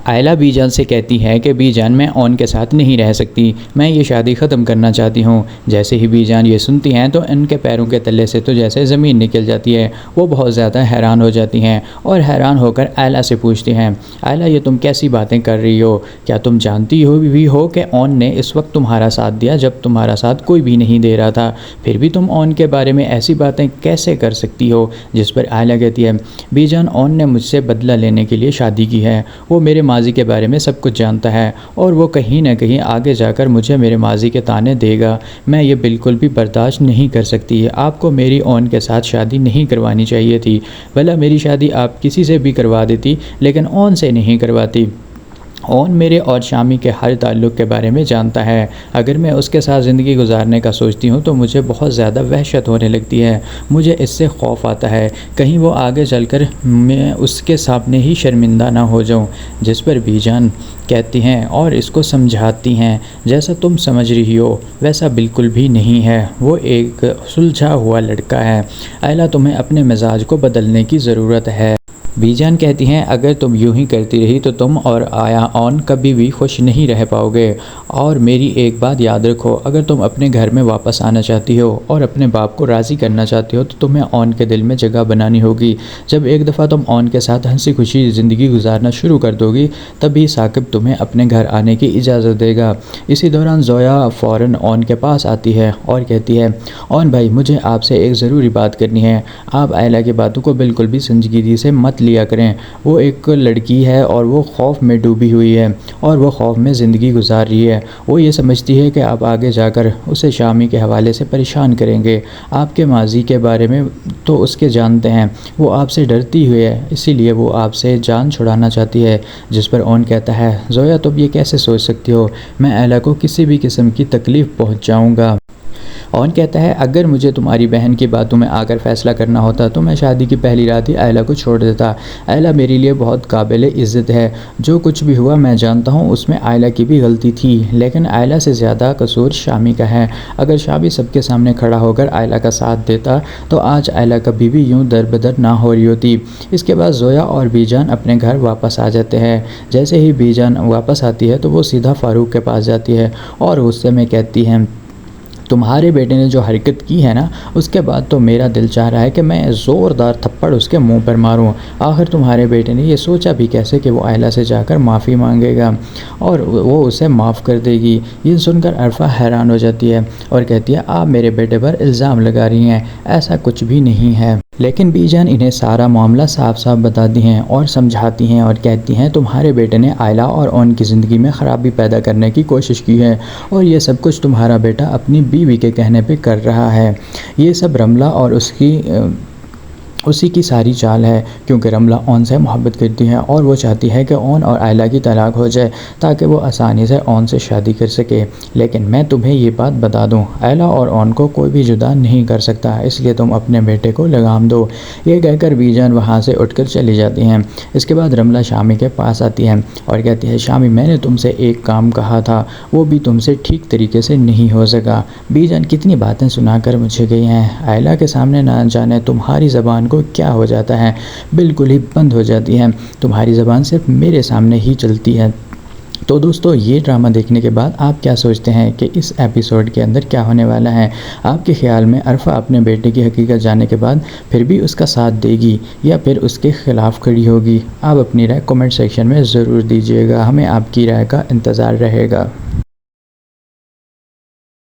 آئلہ be جان سے کہتی ہے کہ بی جان میں اون کے ساتھ نہیں رہ سکتی، میں یہ شادی ختم کرنا چاہتی ہوں۔ جیسے ہی بی جان یہ سنتی ہیں تو ان کے پیروں کے تلے سے تو جیسے زمین نکل جاتی ہے۔ وہ بہت زیادہ حیران ہو جاتی ہیں اور حیران ہو کر آئلہ سے پوچھتی ہیں، آئلہ یہ تم کیسی باتیں کر رہی ہو؟ کیا تم جانتی ہو کہ اون نے اس وقت تمہارا ساتھ دیا جب تمہارا ساتھ کوئی بھی نہیں دے رہا تھا؟ پھر بھی تم اون کے بارے میں ایسی باتیں کیسے کر سکتی ہو؟ جس پر آئلہ کہتی ہے، بی جان اون نے مجھ سے بدلہ لینے کے لیے شادی کی ہے۔ وہ میرے ماضی کے بارے میں سب کچھ جانتا ہے اور وہ کہیں نہ کہیں آگے جا کر مجھے میرے ماضی کے طعنے دے گا۔ میں یہ بالکل بھی برداشت نہیں کر سکتی۔ آپ کو میری اون کے ساتھ شادی نہیں کروانی چاہیے تھی، بھلا میری شادی آپ کسی سے بھی کروا دیتی لیکن اون سے نہیں کرواتی۔ اون میرے اور شامی کے ہر تعلق کے بارے میں جانتا ہے۔ اگر میں اس کے ساتھ زندگی گزارنے کا سوچتی ہوں تو مجھے بہت زیادہ وحشت ہونے لگتی ہے۔ مجھے اس سے خوف آتا ہے کہیں وہ آگے چل کر میں اس کے سامنے ہی شرمندہ نہ ہو جاؤں۔ جس پر بی جان کہتی ہیں اور اس کو سمجھاتی ہیں، جیسا تم سمجھ رہی ہو ویسا بالکل بھی نہیں ہے، وہ ایک سلجھا ہوا لڑکا ہے۔ آئلہ تمہیں اپنے مزاج کو بدلنے کی ضرورت ہے۔ بی جان کہتی ہیں، اگر تم یوں ہی کرتی رہی تو تم اور آیا اون کبھی بھی خوش نہیں رہ پاؤ گے، اور میری ایک بات یاد رکھو، اگر تم اپنے گھر میں واپس آنا چاہتی ہو اور اپنے باپ کو راضی کرنا چاہتی ہو تو تمہیں اون کے دل میں جگہ بنانی ہوگی۔ جب ایک دفعہ تم اون کے ساتھ ہنسی خوشی زندگی گزارنا شروع کر دو گی تبھی ثاقب تمہیں اپنے گھر آنے کی اجازت دے گا۔ اسی دوران زویا فوراً اون کے پاس آتی ہے اور کہتی ہے، اون بھائی مجھے آپ سے ایک ضروری بات کرنی ہے۔ آپ آئلہ کی باتوں کو بالکل بھی سنجیدگی سے مت لیا کریں، وہ ایک لڑکی ہے اور وہ خوف میں ڈوبی ہوئی ہے اور وہ خوف میں زندگی گزار رہی ہے۔ وہ یہ سمجھتی ہے کہ آپ آگے جا کر اسے شامی کے حوالے سے پریشان کریں گے۔ آپ کے ماضی کے بارے میں تو اس کے جانتے ہیں، وہ آپ سے ڈرتی ہوئی ہے، اسی لیے وہ آپ سے جان چھڑانا چاہتی ہے۔ جس پر اون کہتا ہے، زویا تم یہ کیسے سوچ سکتی ہو؟ میں آئلہ کو کسی بھی قسم کی تکلیف پہنچاؤں گا۔ اون کہتا ہے، اگر مجھے تمہاری بہن کی باتوں میں آ کر فیصلہ کرنا ہوتا تو میں شادی کی پہلی رات ہی آئلہ کو چھوڑ دیتا۔ آئلہ میرے لیے بہت قابل عزت ہے۔ جو کچھ بھی ہوا میں جانتا ہوں اس میں آئلہ کی بھی غلطی تھی، لیکن آئلہ سے زیادہ قصور شامی کا ہے۔ اگر شامی سب کے سامنے کھڑا ہو کر آئلہ کا ساتھ دیتا تو آج آئلہ کبھی بھی یوں در بدر نہ ہو رہی ہوتی۔ اس کے بعد زویا اور بی جان اپنے گھر واپس آ جاتے ہیں۔ جیسے ہی بی جان واپس آتی ہے تو وہ سیدھا فاروق کے پاس جاتی ہے اور غصے میں کہتی ہیں، تمہارے بیٹے نے جو حرکت کی ہے نا، اس کے بعد تو میرا دل چاہ رہا ہے کہ میں زوردار تھپڑ اس کے منہ پر ماروں۔ آخر تمہارے بیٹے نے یہ سوچا بھی کیسے کہ وہ آئلہ سے جا کر معافی مانگے گا اور وہ اسے معاف کر دے گی؟ یہ سن کر عرفہ حیران ہو جاتی ہے اور کہتی ہے، آپ میرے بیٹے پر الزام لگا رہی ہیں، ایسا کچھ بھی نہیں ہے۔ لیکن بی جان انہیں سارا معاملہ صاف صاف بتاتی ہیں اور سمجھاتی ہیں اور کہتی ہیں، تمہارے بیٹے نے آئلہ اور اون کی زندگی میں خرابی پیدا کرنے کی کوشش کی ہے اور یہ سب کچھ تمہارا بیٹا اپنی بیوی کے کہنے پہ کر رہا ہے۔ یہ سب رملہ اور اسی کی ساری چال ہے، کیونکہ رملہ اون سے محبت کرتی ہے اور وہ چاہتی ہے کہ اون اور آئلہ کی طلاق ہو جائے تاکہ وہ آسانی سے اون سے شادی کر سکے۔ لیکن میں تمہیں یہ بات بتا دوں، آئلہ اور اون کو کوئی بھی جدا نہیں کر سکتا، اس لیے تم اپنے بیٹے کو لگام دو۔ یہ کہہ کر بی جان وہاں سے اٹھ کر چلی جاتی ہیں۔ اس کے بعد رملہ شامی کے پاس آتی ہے اور کہتی ہے، شامی میں نے تم سے ایک کام کہا تھا، وہ بھی تم سے ٹھیک طریقے سے نہیں ہو سکا۔ بی جان کتنی باتیں سنا کر مجھے گئی ہیں، آئلہ کے سامنے نہ جانے تمہاری زبان کو کیا ہو جاتا ہے، بالکل ہی بند ہو جاتی ہے، تمہاری زبان صرف میرے سامنے ہی چلتی ہے۔ تو دوستو، یہ ڈرامہ دیکھنے کے بعد آپ کیا سوچتے ہیں کہ اس ایپیسوڈ کے اندر کیا ہونے والا ہے؟ آپ کے خیال میں عرفہ اپنے بیٹے کی حقیقت جاننے کے بعد پھر بھی اس کا ساتھ دے گی یا پھر اس کے خلاف کھڑی ہوگی؟ آپ اپنی رائے کمنٹ سیکشن میں ضرور دیجیے گا، ہمیں آپ کی رائے کا انتظار رہے گا۔